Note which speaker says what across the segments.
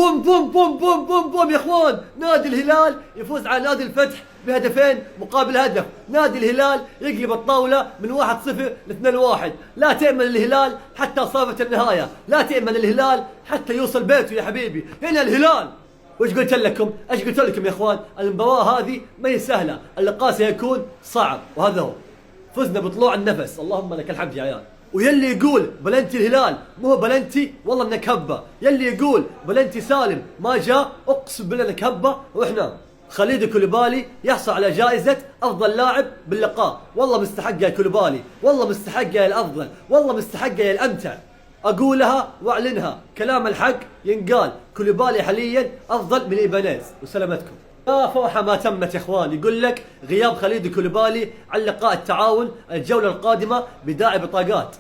Speaker 1: بوم بوم بوم بوم بوم بوم يا اخوان، نادي الهلال يفوز على نادي الفتح بهدفين مقابل هدف. نادي الهلال يقلب الطاولة من 1-0 ل2-1. لا تأمن الهلال حتى صافة النهاية، لا تأمن الهلال حتى يوصل بيته يا حبيبي. هنا الهلال. وش قلت لكم؟ ايش قلت لكم يا اخوان؟ المباراة هذه ما هي سهلة، اللقاء سيكون صعب، وهذا هو. فزنا بطلوع النفس، اللهم لك الحمد يا عيال. ويلي يقول بلنتي الهلال مو هو بلنتي، والله انك هبه. يلي يقول بلنتي سالم ما جاء، اقسم بالله انك هبه. واحنا خليد كوليبالي يحصل على جائزة أفضل لاعب باللقاء. والله مستحق يا كوليبالي، والله مستحق يا الأفضل، والله مستحق يا الأمتع. أقولها وأعلنها، كلام الحق ينقال. كوليبالي حاليا أفضل من إيبانيز. وسلامتكم. يا فرحة ما تمت يا اخوان. يقول لك غياب خليد كوليبالي عن لقاء التعاون الجولة القادمة بداعي بطاقات.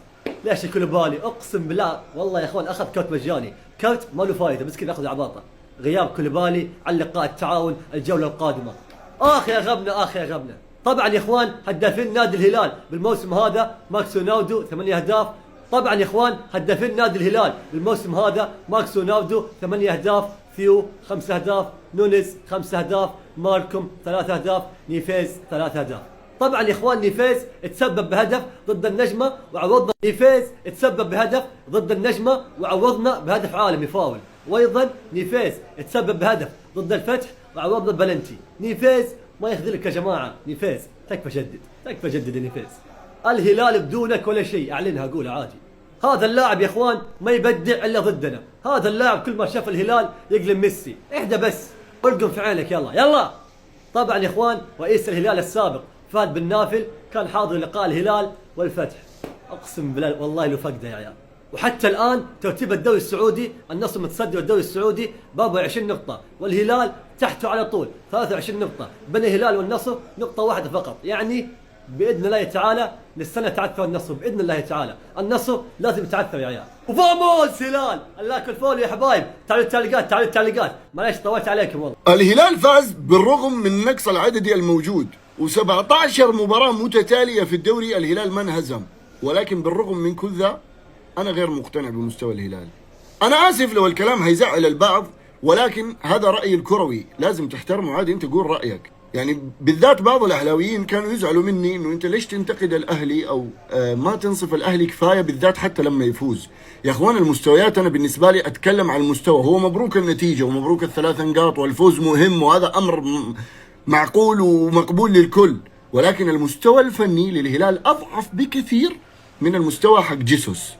Speaker 1: ليش يا كوليبالي؟ اقسم بالله والله يا اخوان اخذ كوت مجاني، كوت ما له فايدة، بس كذا اخذ عباطة. غياب كوليبالي عن لقاء التعاون الجولة القادمة. اخ يا غبنة، اخ يا غبنة. طبعا يا اخوان هدافين نادي الهلال بالموسم هذا ماكس رونالدو 8 اهداف. طبعا يا اخوان هدافين نادي الهلال بالموسم هذا ماكس رونالدو 8 اهداف، ثيو 5 اهداف، نونيز 5 اهداف، ماركوم 3 اهداف، نيفيز 3 اهداف. طبعا يا اخوان نيفيز تسبب بهدف ضد النجمة وعوضنا. نيفيز تسبب بهدف ضد النجمة وعوضنا بهدف عالمي فاول. وايضا نيفيز تسبب بهدف ضد الفتح وعوضنا بلنتي. نيفيز ما يخذلك يا جماعة. نيفيز تكفى جدد، تكفى جدد يا نيفيز. الهلال بدونك ولا شيء، اعلنها اقولها عادي. هذا اللاعب يا اخوان ما يبدع الا ضدنا. هذا اللاعب كل ما شاف الهلال يقلب ميسي. اهدى بس، القم في عينك يلا يلا. طبعا يا اخوان رئيس الهلال السابق فهد بن نافل كان حاضر لقاء الهلال والفتح. اقسم بالله والله له فقده يا عيال. وحتى الان ترتيب الدوري السعودي، النصر متصدر الدوري السعودي ب 24 نقطة، والهلال تحته على طول 23 نقطة. بين الهلال والنصر نقطة واحدة فقط. يعني باذن الله تعالى للسنه تعثر النصر، باذن الله تعالى النصر لازم يتعثر يا عيال. وفاموس هلال، الله الفول يا حبايب. تعالوا التعليقات، تعالوا التعليقات. معليش طولت عليكم والله.
Speaker 2: الهلال فاز بالرغم من النقص العددي الموجود، و17 مباراة متتالية في الدوري الهلال ما انهزم. ولكن بالرغم من كل ذا انا غير مقتنع بمستوى الهلال. انا اسف لو الكلام هيزعل البعض، ولكن هذا رأيي الكروي، لازم تحترمه عادي. انت قول رأيك. يعني بالذات بعض الاهلاويين كانوا يزعلوا مني انه انت ليش تنتقد الاهلي او ما تنصف الاهلي كفايه، بالذات حتى لما يفوز. يا اخوان المستويات انا بالنسبه لي اتكلم عن المستوى. هو مبروك النتيجه ومبروك ال3 نقاط والفوز مهم، وهذا امر معقول ومقبول للكل، ولكن المستوى الفني للهلال اضعف بكثير من المستوى حق جيسوس.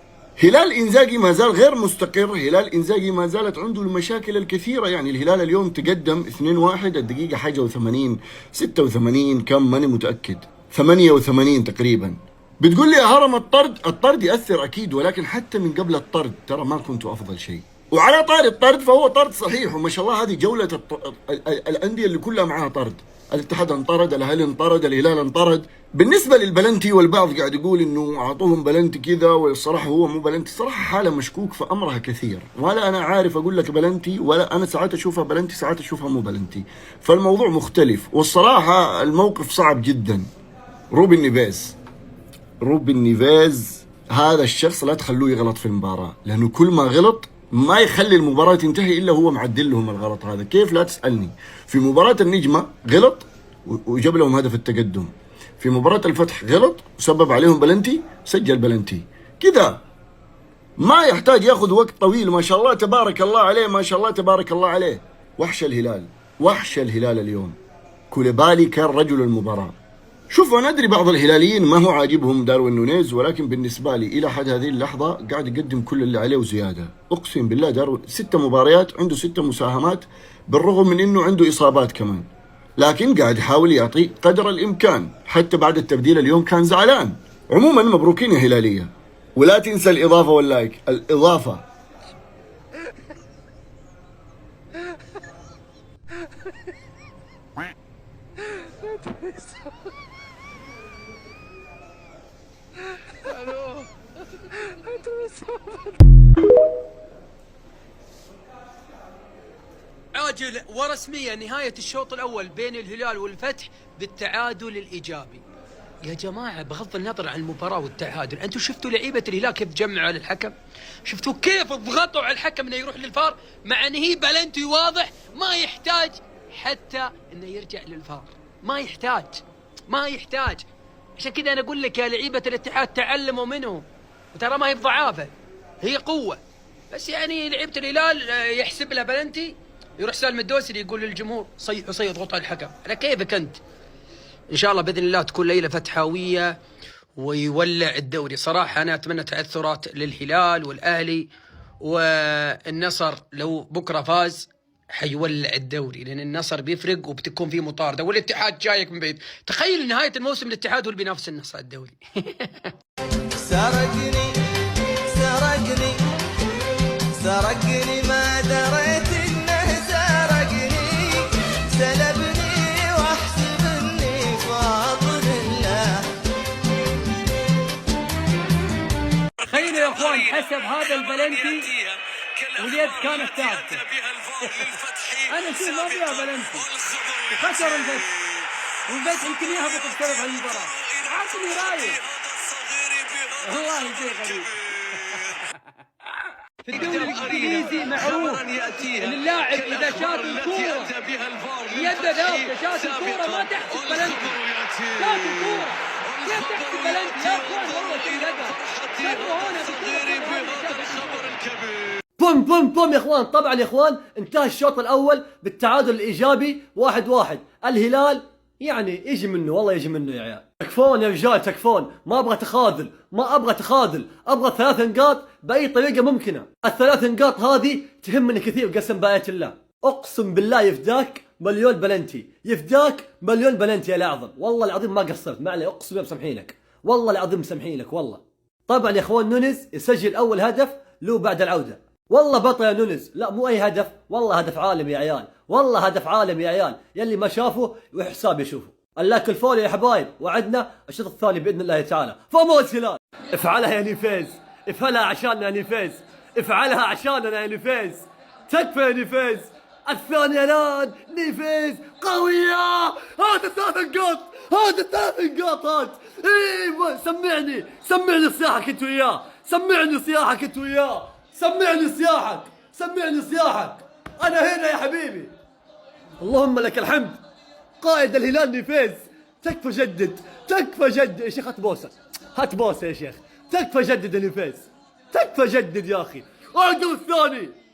Speaker 2: هلال إنزاغي ما زال غير مستقر، هلال إنزاغي ما زالت عنده المشاكل الكثيرة. يعني الهلال اليوم تقدم 2-1 الدقيقة حاجة و80 86 كم ماني متأكد، 88 تقريبا. بتقول لي يا هرم الطرد يأثر أكيد، ولكن حتى من قبل الطرد ترى ما كنتوا أفضل شيء. وعلى طاري الطرد فهو طرد صحيح، وما شاء الله هذه جولة الأندية اللي كلها معها طرد. الاتحاد انطرد، الاهلي انطرد، الهلال انطرد. بالنسبه للبلنتي والبعض قاعد يقول انه اعطوهم بلنتي كذا، والصراحه هو مو بلنتي. الصراحه حاله مشكوك في امرها كثير، ولا انا عارف اقول لك بلنتي، ولا انا ساعات اشوفها بلنتي ساعات اشوفها مو بلنتي. فالموضوع مختلف، والصراحه الموقف صعب جدا. روبن نيفيز هذا الشخص لا تخلوه يغلط في المباراه، لانه كل ما غلط ما يخلي المباراة تنتهي إلا هو معدل لهم الغلط هذا. كيف؟ لا تسألني. في مباراة النجمة غلط وجاب لهم هدف التقدم، في مباراة الفتح غلط وسبب عليهم بلنتي، سجل بلنتي. كذا ما يحتاج ياخذ وقت طويل. ما شاء الله تبارك الله عليه، ما شاء الله تبارك الله عليه. وحش الهلال، وحش الهلال اليوم. كوليبالي كان رجل المباراة. شوفوا أنا أدري بعض الهلاليين ما هو عاجبهم داروين نونيز، ولكن بالنسبة لي إلى حد هذه اللحظة قاعد يقدم كل اللي عليه وزيادة. أقسم بالله داروين 6 مباريات عنده 6 مساهمات، بالرغم من إنه عنده إصابات كمان، لكن قاعد يحاول يعطي قدر الإمكان. حتى بعد التبديل اليوم كان زعلان. عموما مبروكين يا هلالية، ولا تنسى الإضافة واللايك. الإضافة
Speaker 3: عاجل ورسميا نهاية الشوط الأول بين الهلال والفتح بالتعادل الإيجابي. يا جماعة بغض النظر عن المباراة والتعادل، أنتم شفتوا لعيبة الهلال كيف جمعوا على الحكم؟ شفتوا كيف ضغطوا على الحكم إنه يروح للفار، مع إنه هي بلنتي واضح ما يحتاج حتى إنه يرجع للفار، ما يحتاج. عشان كذا أنا أقول لك يا لعيبة الاتحاد تعلموا منهم، وترى ما هي بضعافة، هي قوة. بس يعني لعيبة الهلال يحسب لها بلنتي، يروح سالم الدوسري يقول للجمهور صيحوا ضغط على الحكم. على كيفك أنت؟ إن شاء الله بإذن الله تكون ليلة فتحاوية ويولع الدوري. صراحة أنا أتمنى تعثرات للهلال والأهلي والنصر، لو بكرة فاز حيولع الدوري، لأن النصر بيفرق وبتكون فيه مطاردة، والاتحاد جايك من بعيد. تخيل نهاية الموسم الاتحاد هو اللي بينافس النصر على الدوري.
Speaker 4: سرقني ما دريت انه سرقني، سلبني واحسب اني فاضل الله.
Speaker 3: تخيلوا يا اخوان حسب هذا البلنتي واليد كانت ثابته. انا اشوف ما فيها بلنتي، خسر الفتح، والفتح يمكن يهبط بسبب هالمباراه. عاطني رايك والله شيء غريب. في الدوري الانجليزي معروف ان اللاعب اذا شاط الكوره يده ثابته، شاط الكوره ما تحسب بلنتي. شاط الكوره كيف تحسب بلنتي يا اخوان؟ والله شيء
Speaker 1: بوم بوم بوم يا اخوان. طبعا يا اخوان انتهى الشوط الاول بالتعادل الايجابي 1-1. الهلال يعني يجي منه، والله يجي منه يا عيال. تكفون يا رجال تكفون، ما ابغى تخاذل، ابغى 3 نقاط باي طريقه ممكنه. ال3 نقاط هذه تهمني كثير قسم بايات الله. اقسم بالله يفداك مليون بلنتي، يا الاعظم. والله العظيم ما قصرت، ما علي، اقسم بالله مسامحينك، والله العظيم مسامحينك والله. طبعا يا اخوان نونيز يسجل اول هدف له بعد العوده. والله بطل يا نونيز، لا مو اي هدف، والله هدف عالمي يا عيال، والله هدف عالمي يا عيال. يلي ما شافه وحساب يشوفه. اللاك الفول يا حبايب، وعدنا الشوط الثاني باذن الله تعالى. فوز هلال. افعلها يا نيفيز، افعلها عشاننا يا نيفيز، افعلها عشاننا يا نيفيز. تكفى يا نيفيز. الثانية الان نيفيز قوية. هذا 3 نقاط، هذا 3 نقاط هذا. ايوه سمعني صياحك انت وياه، سمعني صياحك. انا هنا يا حبيبي. اللهم لك الحمد. قائد الهلال نيفيز. تكفى جدد يا شيخ. هات بوسه يا شيخ. تكفى جدد يا نيفيز، تكفى جدد يا اخي. الجول الثاني.